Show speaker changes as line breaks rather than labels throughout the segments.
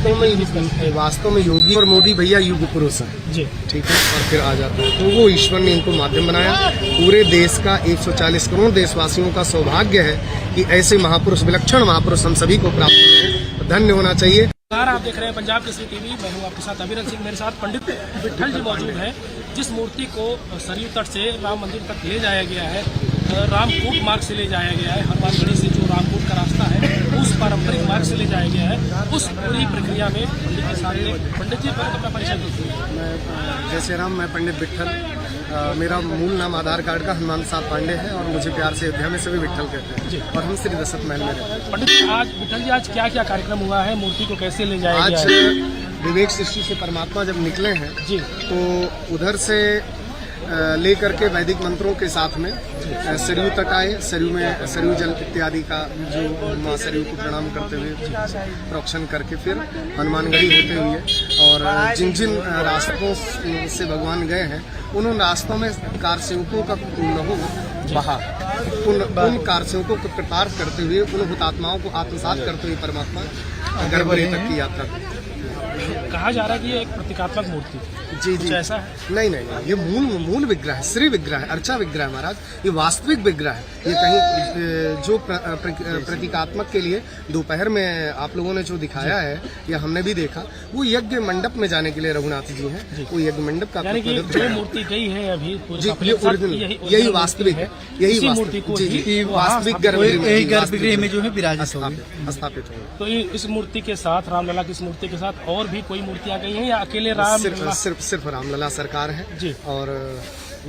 वास्तव में योगी और मोदी भैया युग पुरुष हैं जी, ठीक है। और फिर आ जाता है तो वो ईश्वर ने इनको माध्यम बनाया। पूरे देश का 140 करोड़ देशवासियों का सौभाग्य है कि ऐसे महापुरुष, विलक्षण महापुरुष हम सभी को प्राप्त हुए हैं। धन्य होना चाहिए।
आप देख रहे हैं पंजाब केसरी टीवी। मैं हूं आपके साथ अभिरंग सिंह। मेरे साथ पंडित विट्ठल जी मौजूद हैं। जिस मूर्ति को सरयू तट से राम मंदिर तक ले जाया गया है, रामकूट मार्ग से ले जाया गया है, हनुमानगढ़ी से जो रामकूट का रास्ता है उस पारंपरिक मार्ग से ले जाया गया है, उस पूरी प्रक्रिया में पंडित जी सामने। पंडित जी पहले अपना परिचय दीजिए।
मैं जय श्री राम, मैं पंडित विट्ठल। मेरा मूल नाम आधार कार्ड का हनुमान साहब पांडे है और मुझे प्यार से अयोध्या में सभी विट्ठल कहते हैं जी। और हम श्री दशरथ महल में रहते हैं।
पंडित जी आज विट्ठल जी आज क्या क्या कार्यक्रम हुआ है, मूर्ति को कैसे ले जाया गया है?
आज विवेक सृष्टि से परमात्मा जब निकले हैं जी, तो उधर से लेकर के वैदिक मंत्रों के साथ में सरयू तक आए। सरयू में सरयू जल इत्यादि का जो माँ सरयू को प्रणाम करते हुए प्रोक्षण करके फिर हनुमानगढ़ी होते हुए और जिन जिन रास्तों से भगवान गए हैं उन रास्तों में कारसेवकों का लहू बहा। उन कारसेवकों को कृतार्थ करते हुए, उन हुतात्माओं को आत्मसात करते हुए परमात्मा गर्भगृह तक की यात्रा करते।
कहा जा रहा है कि ये एक प्रतीकात्मक मूर्ति
जी जी
ऐसा है?
नहीं, ये मूल विग्रह है, श्री विग्रह है, अर्चा विग्रह है महाराज। ये वास्तविक विग्रह है। ये कहीं जो प्रतीकात्मक के लिए दोपहर में आप लोगों ने जो दिखाया है या हमने भी देखा, वो यज्ञ मंडप में जाने के लिए रघुनाथ जी हैं। वो यज्ञ मंडप का
जो मूर्ति गई है अभी
जी, ये ओरिजिनल, यही वास्तविक है, यही वास्तविक गर्भगृह में जो है विराजित स्थापित है।
तो इस मूर्ति के साथ, रामलला की इस मूर्ति के साथ और भी कोई मूर्तियां गई हैं या अकेले राम?
सिर्फ रामलला सरकार है जी, और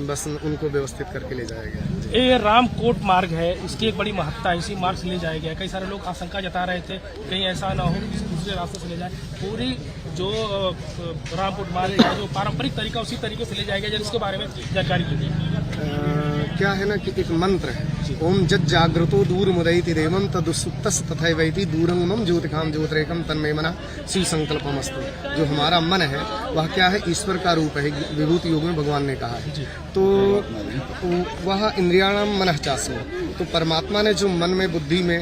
बस उनको व्यवस्थित करके ले जाया गया।
ये रामकोट मार्ग है, इसकी एक बड़ी महत्ता है। इसी मार्ग से ले जाया गया। कई सारे लोग आशंका जता रहे थे कहीं ऐसा ना हो कि दूसरे रास्ते से ले जाए। पूरी जो रामकोट मार्ग का जो पारंपरिक तरीका उसी तरीके से ले जाया गया। इसके बारे में जानकारी दीजिए।
क्या है ना कि एक मंत्र है, ओम जज जागृतो दूर मुदयति देवम तदुसुप्तस तथैवैति दूरंगमम ज्योतिकाम ज्योतिरेकम तन्मय मना शिव संकल्पमस्तु। जो हमारा मन है वह क्या है, ईश्वर का रूप है। विभूति योग में भगवान ने कहा है। तो वह इंद्रियाणाम मनः चासो, तो परमात्मा ने जो मन में, बुद्धि में,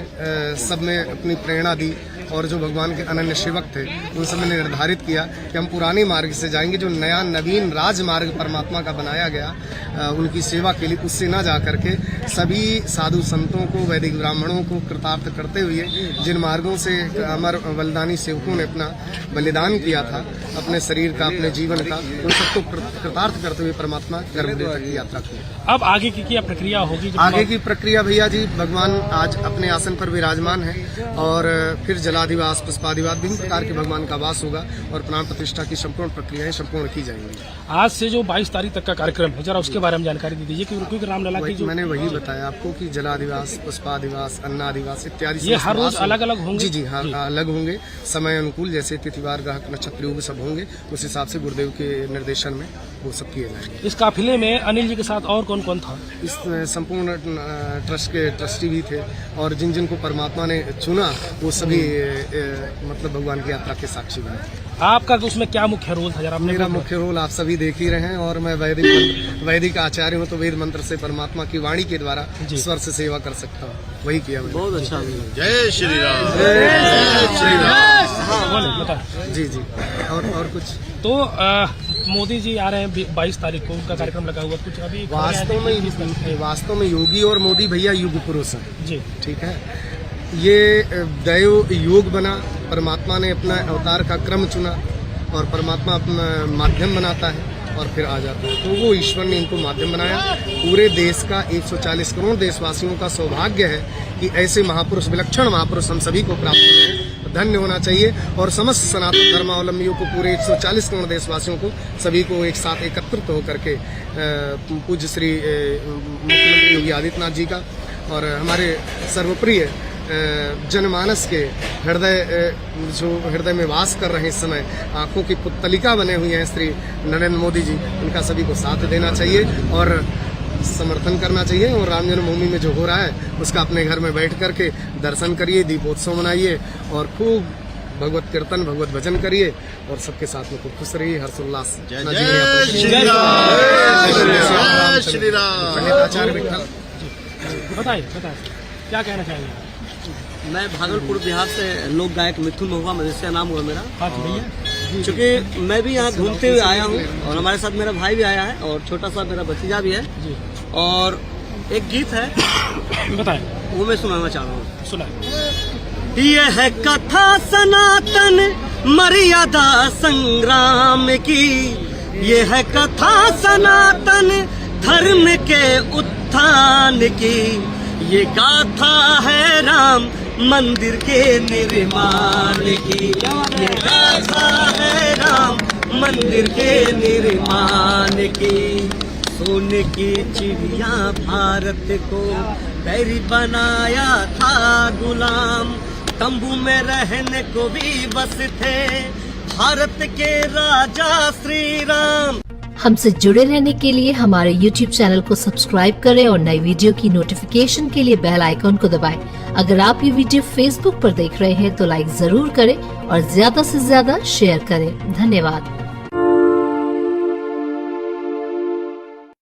सब में अपनी प्रेरणा दी और जो भगवान के अनन्य सेवक थे उन सब ने निर्धारित किया कि हम पुरानी मार्ग से जाएंगे। जो नया नवीन राजमार्ग परमात्मा का बनाया गया उनकी सेवा के लिए, उससे न जा करके सभी साधु संतों को, वैदिक ब्राह्मणों को कृतार्थ करते हुए, जिन मार्गों से अमर बलिदानी सेवकों ने अपना बलिदान किया था, अपने शरीर का, अपने जीवन का, उन सबको कृतार्थ करते हुए परमात्मा गर्भगृह तक की यात्रा की।
अब आगे की क्या प्रक्रिया होगी?
आगे की प्रक्रिया भैया जी, भगवान आज अपने आसन पर विराजमान है और फिर जलाधिवास, पुष्पाधिवास, विभिन्न प्रकार के भगवान का वास होगा और प्राण प्रतिष्ठा की संपूर्ण प्रक्रियाएं संपूर्ण की जाएंगी।
आज से जो 22 तारीख तक का कार्यक्रम है, जरा उसके बारे में जानकारी दे दीजिए। क्योंकि रामलला की जो
मैंने वही बताया आपको कि जलाधिवास, पुष्पाधिवास, अन्नाधिवास इत्यादि
ये हर रोज अलग अलग होंगे।
जी हाँ, अलग होंगे, समय अनुकूल, जैसे तिथिवार, ग्रह, नक्षत्र योग सब होंगे, उस हिसाब से गुरुदेव के निर्देशन में वो सब किए जाएंगे।
इस काफिले में अनिल जी के साथ और कौन कौन था?
इस संपूर्ण ट्रस्ट के ट्रस्टी भी थे और जिन जिन को परमात्मा ने चुना वो सभी मतलब भगवान की यात्रा के साक्षी बने।
आपका उसमें क्या मुख्य रोल था? जरा
मेरा मुख्य रोल आप सभी देख ही रहे हैं और मैं वैदिक आचार्य हूँ, तो वेद मंत्र से परमात्मा की वाणी के द्वारा स्वर से सेवा कर सकता हूँ, वही किया मैंने।
बहुत अच्छा। जय श्री राम।
जय श्री राम।
हाँ,
जी जी। और कुछ
तो मोदी जी आ रहे हैं 22 तारीख को, उनका कार्यक्रम लगा हुआ। कुछ अभी
वास्तव में योगी और मोदी भैया युग पुरुष हैं जी, ठीक है। ये दैव योग बना, परमात्मा ने अपना अवतार का क्रम चुना और परमात्मा अपना माध्यम बनाता है और फिर आ जाता है। तो वो ईश्वर ने इनको माध्यम बनाया। पूरे देश का 140 करोड़ देशवासियों का सौभाग्य है कि ऐसे महापुरुष, विलक्षण महापुरुष हम सभी को प्राप्त हुए हैं। धन्य होना चाहिए और समस्त सनातन धर्मावलंबियों को, पूरे 140 करोड़ देशवासियों को, सभी को एक साथ एकत्रित होकर के पूज्य श्री मुख्यमंत्री योगी आदित्यनाथ जी का और हमारे सर्वप्रिय जनमानस के हृदय में वास कर रहे हैं इस समय, आंखों की पुतलिका बने हुए हैं श्री नरेंद्र मोदी जी, उनका सभी को साथ देना चाहिए और समर्थन करना चाहिए। और राम जन्मभूमि में जो हो रहा है उसका अपने घर में बैठ करके दर्शन करिए, दीपोत्सव मनाइए और खूब भगवत कीर्तन, भगवत भजन करिए और सबके साथ में खूब खुश रहिए, हर्षोल्लास।
बताइए क्या कहना चाहिए?
मैं भागलपुर बिहार से लोक गायक मिथुन महुआ मदेशिया नाम हुआ मेरा।
हाँ जी भैया।
क्योंकि मैं भी यहाँ घूमते हुए आया हूँ और हमारे साथ मेरा भाई भी आया है और छोटा सा मेरा भतीजा भी है।
जी
और एक गीत है
बताएं,
वो मैं सुनाना चाह रहा हूँ।
सुनाएं।
ये है कथा सनातन मर्यादा संग्राम की, ये है कथा सनातन धर्म के उत्थान की, ये गाथा है राम मंदिर के निर्माण की, ये गाथा है राम मंदिर के निर्माण की। सोने की चिड़िया भारत को बैरी बनाया था गुलाम, तंबू में रहने को भी बस थे भारत के राजा श्री राम।
हमसे जुड़े रहने के लिए हमारे YouTube चैनल को सब्सक्राइब करें और नई वीडियो की नोटिफिकेशन के लिए बेल आइकॉन को दबाएं। अगर आप ये वीडियो Facebook पर देख रहे हैं तो लाइक जरूर करें और ज्यादा से ज्यादा शेयर करें। धन्यवाद।